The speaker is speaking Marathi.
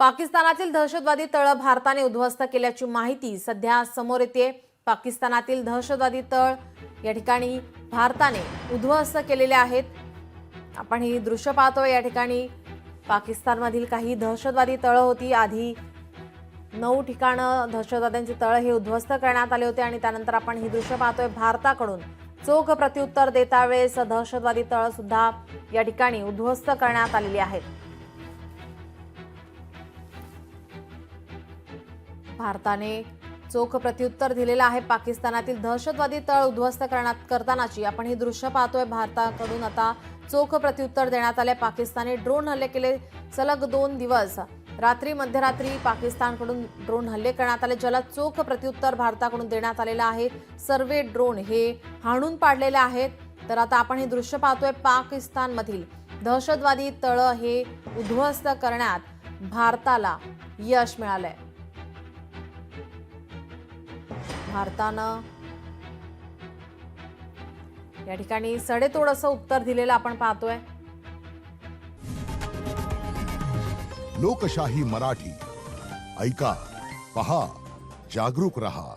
पाकिस्तानातील दहशतवादी तळ भारताने उद्ध्वस्त केल्याची माहिती सध्या समोर येते। पाकिस्तानातील दहशतवादी तळ या ठिकाणी भारताने उद्ध्वस्त केलेले आहेत। आपण ही दृश्य पाहतोय। या ठिकाणी पाकिस्तानमधील काही दहशतवादी तळ होती। आधी 9 ठिकाणं दहशतवाद्यांची तळ हे उद्ध्वस्त करण्यात आले होते आणि त्यानंतर आपण ही दृश्य पाहतोय। भारताकडून चोख प्रत्युत्तर देता वेळेस दहशतवादी तळ सुद्धा या ठिकाणी उद्ध्वस्त करण्यात आलेली आहेत। भारताने चोख प्रत्युत्तर दिलेलं आहे। पाकिस्तानातील दहशतवादी तळ उद्ध्वस्त करतानाची आपण ही दृश्य पाहतोय। भारताकडून आता चोख प्रत्युत्तर देण्यात आले। पाकिस्तानी ड्रोन हल्ले केले। सलग 2 दिवस रात्री मध्यरात्री पाकिस्तानकडून ड्रोन हल्ले करण्यात आले, ज्याला चोख प्रत्युत्तर भारताकडून देण्यात आलेलं आहे। सर्व ड्रोन हे हाणून पाडलेले आहेत। तर आता आपण हे दृश्य पाहतोय। पाकिस्तानमधील दहशतवादी तळ हे उद्ध्वस्त करण्यात भारताला यश मिळालंय। भारतानं या ठिकाणी सडेतोड असं उत्तर दिलेलं आपण पाहतोय। लोकशाही मराठी ऐका, पहा, जागरूक रहा।